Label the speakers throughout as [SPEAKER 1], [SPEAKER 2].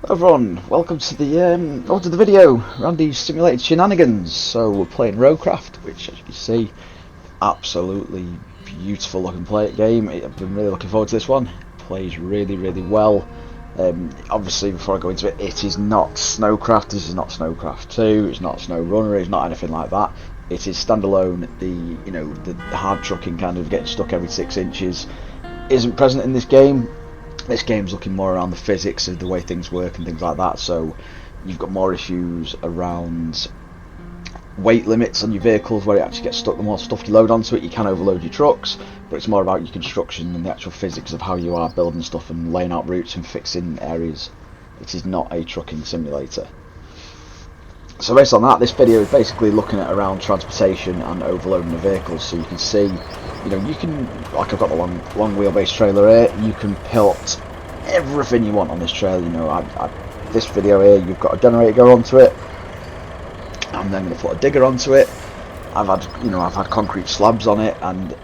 [SPEAKER 1] Hello everyone, welcome to the video, Randy's Simulated Shenanigans. So we're playing Roadcraft, which as you can see, absolutely beautiful looking game. I've been really looking forward to this one. It plays really well. Obviously before I go into it, it is not Snowcraft, this is not Snowcraft 2, it's not Snow Runner, it's not anything like that. It is standalone. The hard trucking kind of getting stuck every 6 inches isn't present in this game. This game's looking more around the physics of the way things work and things like that, so you've got more issues around weight limits on your vehicles where it actually gets stuck. The more stuff you load onto it, you can overload your trucks, but it's more about your construction and the actual physics of how you are building stuff and laying out routes and fixing areas. It is not a trucking simulator. So based on that, this video is basically looking at around transportation and overloading the vehicles. So you can see, you can, like I've got the long wheelbase trailer here, you can put everything you want on this trailer. This video here, you've got a generator go onto it. I'm then going to put a digger onto it. I've had concrete slabs on it, and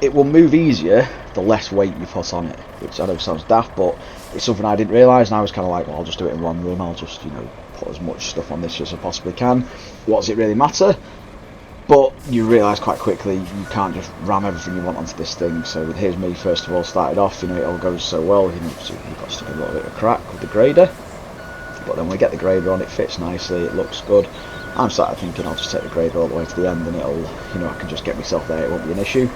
[SPEAKER 1] it will move easier the less weight you put on it, which I know sounds daft, but it's something I didn't realise, and I was kind of like, well, I'll just do it in one run. I'll just, put as much stuff on this as I possibly can. What does it really matter? But you realise quite quickly you can't just ram everything you want onto this thing. So here's me first of all started off, it all goes so well, so we've got stuck a little bit of crack with the grader. But then we get the grader on, it fits nicely, it looks good. I'm started thinking I'll just take the grader all the way to the end and it'll, I can just get myself there, it won't be an issue.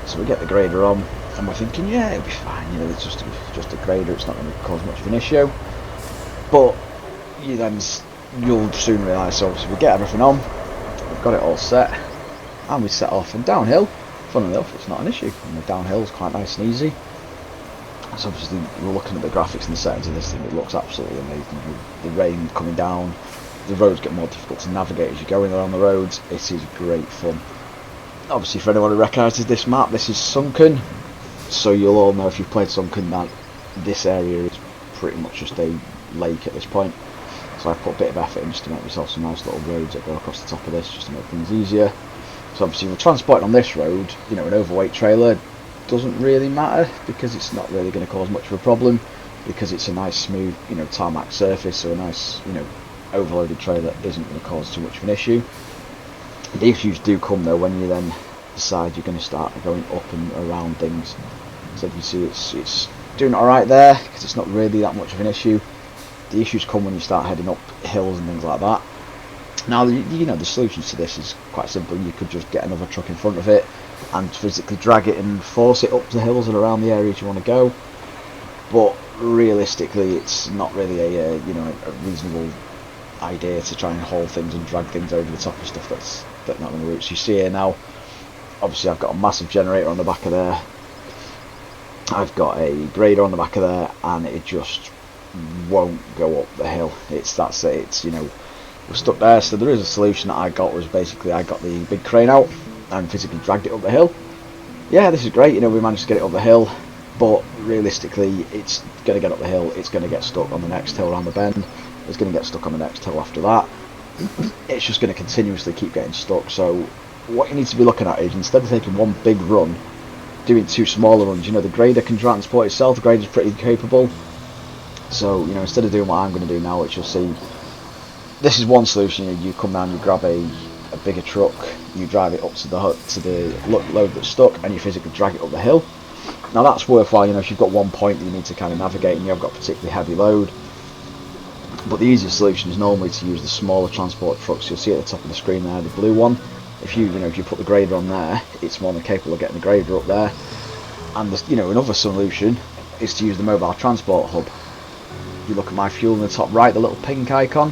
[SPEAKER 1] So we get the grader on and we're thinking, yeah, it'll be fine, it's just a grader, it's not going to cause much of an issue. But you'll soon realise, so obviously we get everything on, we've got it all set, and we set off. And downhill, fun enough, it's not an issue. And the downhill is quite nice and easy. So obviously we're looking at the graphics and the settings of this thing, it looks absolutely amazing. The rain coming down, the roads get more difficult to navigate as you're going around the roads. It is great fun. Obviously for anyone who recognises this map, this is Sunken, so you'll all know if you've played Sunken that this area is pretty much just a lake at this point. So I've put a bit of effort in just to make myself some nice little roads that go across the top of this, just to make things easier. So obviously we're transporting on this road, an overweight trailer doesn't really matter because it's not really going to cause much of a problem, because it's a nice smooth, tarmac surface, so a nice, overloaded trailer isn't going to cause too much of an issue. The issues do come though when you then decide you're going to start going up and around things. So if you see it's doing alright there, because it's not really that much of an issue. The issues come when you start heading up hills and things like that. Now, the solutions to this is quite simple. You could just get another truck in front of it and physically drag it and force it up the hills and around the areas you want to go. But realistically, it's not really a reasonable idea to try and haul things and drag things over the top of stuff that's not on the routes. You see here now, obviously I've got a massive generator on the back of there. I've got a grader on the back of there, and it just won't go up the hill. We're stuck there. So there is a solution that I got, was basically I got the big crane out and physically dragged it up the hill. Yeah, this is great, we managed to get it up the hill, but realistically it's going to get up the hill, it's going to get stuck on the next hill around the bend, it's going to get stuck on the next hill after that. It's just going to continuously keep getting stuck. So what you need to be looking at is, instead of taking one big run, doing two smaller runs. The grader can transport itself, the grader's pretty capable. So, instead of doing what I'm going to do now, which you'll see, this is one solution. You come down, you grab a bigger truck, you drive it up to the load that's stuck, and you physically drag it up the hill. Now that's worthwhile, if you've got one point that you need to kind of navigate and you have got a particularly heavy load. But the easiest solution is normally to use the smaller transport trucks. You'll see at the top of the screen there, the blue one. If you put the grader on there, it's more than capable of getting the grader up there. And another solution is to use the mobile transport hub. You look at my fuel in the top right, the little pink icon,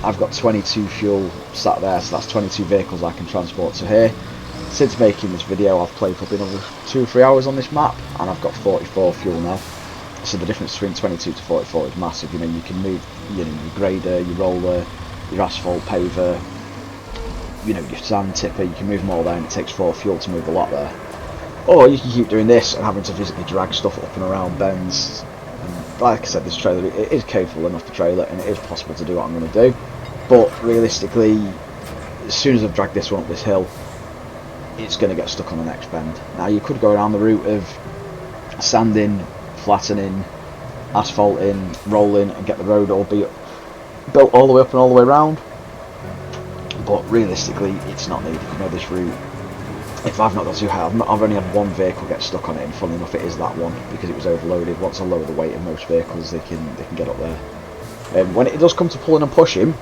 [SPEAKER 1] I've got 22 fuel sat there, so that's 22 vehicles I can transport to here. Since making this video, I've played for another 2 or 3 hours on this map, and I've got 44 fuel now. So the difference between 22 to 44 is massive. You can move your grader, your roller, your asphalt paver, your sand tipper, you can move them all there, and it takes 4 fuel to move a lot there. Or you can keep doing this and having to physically drag stuff up and around bends. And like I said, this trailer, it is capable enough to trailer, and it is possible to do what I'm going to do. But realistically, as soon as I've dragged this one up this hill, it's going to get stuck on the next bend. Now you could go around the route of sanding, flattening, asphalting, rolling, and get the road all built all the way up and all the way around. But realistically, it's not needed. You know, this route, if I've not got too high, I've only had one vehicle get stuck on it, and funny enough, it is that one because it was overloaded. Once I lower the weight of most vehicles, they can get up there. When it does come to pulling and pushing,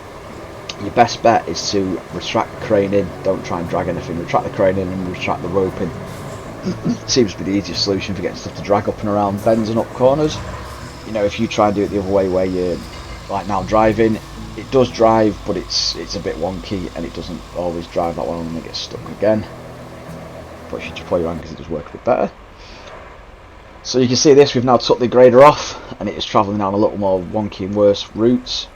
[SPEAKER 1] your best bet is to retract the crane in. Don't try and drag anything. Retract the crane in and retract the rope in. Seems to be the easiest solution for getting stuff to drag up and around bends and up corners. You know, if you try and do it the other way where you're like now driving, it does drive, but it's a bit wonky and it doesn't always drive that well and then it gets stuck again. But you should play around because it does work a bit better. So you can see this, we've now took the grader off and it is travelling down a little more wonky and worse routes.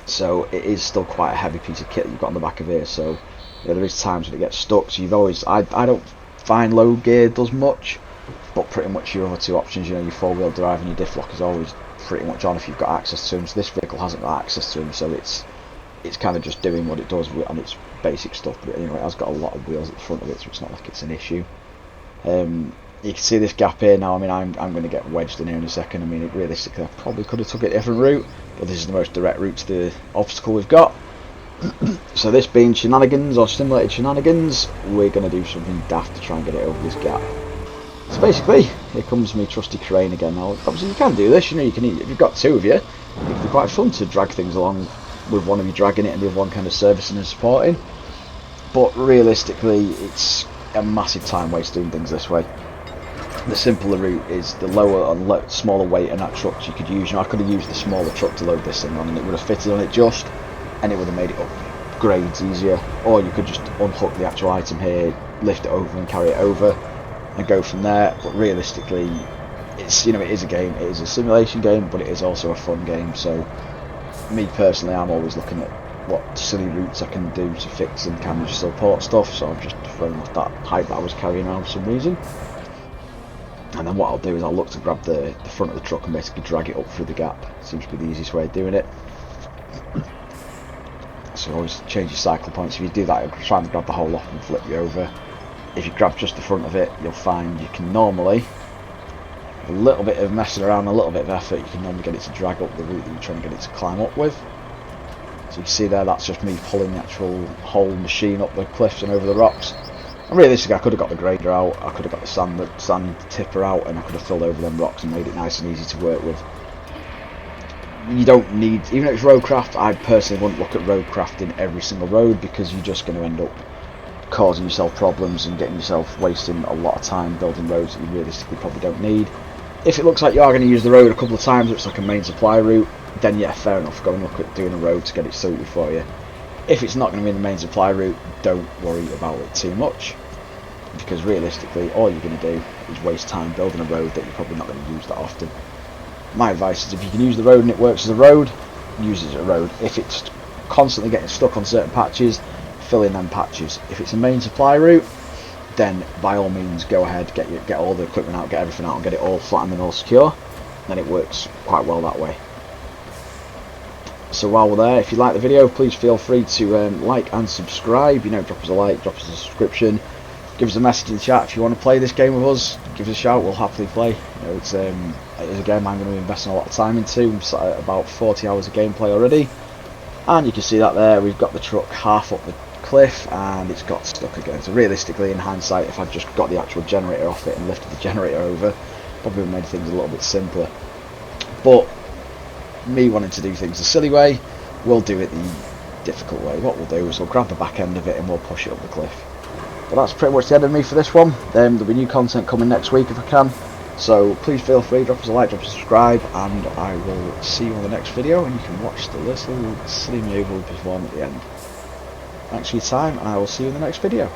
[SPEAKER 1] So it is still quite a heavy piece of kit that you've got on the back of here. So yeah, there is times when it gets stuck. So you've always, I don't find low gear does much, but pretty much your other two options, you know, your four-wheel drive and your diff lock is always pretty much on if you've got access to them. So this vehicle hasn't got access to them, so it's kind of just doing what it does on its basic stuff. But anyway, it has got a lot of wheels at the front of it, so it's not like it's an issue. You can see this gap here now. I mean, I'm going to get wedged in here in a second. I mean, realistically, I probably could have took a different route, but this is the most direct route to the obstacle we've got. So this being shenanigans or simulated shenanigans, we're going to do something daft to try and get it over this gap. So basically, here comes me trusty crane again. Now, obviously you can do this, you know, you can, if you've got two of you, it can be quite fun to drag things along with one of you dragging it and the other one kind of servicing and supporting. But realistically, it's a massive time waste doing things this way. The simpler route is the lower and smaller weight and that truck you could use. You know, I could have used the smaller truck to load this thing on and it would have fitted on it just, and it would have made it upgrades easier. Or you could just unhook the actual item here, lift it over and carry it over and go from there. But realistically, it's, you know, it is a game, it is a simulation game, but it is also a fun game. So me personally, I'm always looking at what silly routes I can do to fix and can support stuff, so I've just thrown off that hype that I was carrying around for some reason. And then what I'll do is I'll look to grab the front of the truck and basically drag it up through the gap. Seems to be the easiest way of doing it. So always change your cycle points. If you do that, it'll try and grab the whole off and flip you over. If you grab just the front of it, you'll find you can normally, with a little bit of messing around, a little bit of effort, you can normally get it to drag up the route that you're trying to get it to climb up with. So you can see there, that's just me pulling the actual whole machine up the cliffs and over the rocks. And realistically, I could have got the grader out, I could have got the sand tipper out, and I could have filled over them rocks and made it nice and easy to work with. You don't need, even though it's Roadcraft, I personally wouldn't look at Roadcraft in every single road, because you're just going to end up causing yourself problems and getting yourself wasting a lot of time building roads that you realistically probably don't need. If it looks like you are going to use the road a couple of times, it's like a main supply route, then yeah, fair enough, go and look at doing a road to get it suited for you. If it's not going to be the main supply route, don't worry about it too much, because realistically all you're going to do is waste time building a road that you're probably not going to use that often. My advice is, if you can use the road and it works as a road, use it as a road. If it's constantly getting stuck on certain patches, fill in them patches. If it's a main supply route, then by all means go ahead, get all the equipment out, get everything out and get it all flattened and all secure, and it works quite well that way. So while we're there, if you like the video, please feel free to like and subscribe. You know, drop us a like, drop us a subscription, give us a message in the chat if you want to play this game with us. Give us a shout, we'll happily play. You know, it's a game I'm going to be investing a lot of time into. I'm sat at about 40 hours of gameplay already, and you can see that there, we've got the truck half up the cliff and it's got stuck again. So realistically, in hindsight, if I'd just got the actual generator off it and lifted the generator over, probably would have made things a little bit simpler. But me wanting to do things the silly way, we'll do it the difficult way. What we'll do is we'll grab the back end of it and we'll push it up the cliff. But that's pretty much the end of me for this one. There'll be new content coming next week if I can, so please feel free, drop us a like, drop us a subscribe, and I will see you on the next video, and you can watch the little silly maneuver we perform at the end. Thanks for your time, and I will see you in the next video.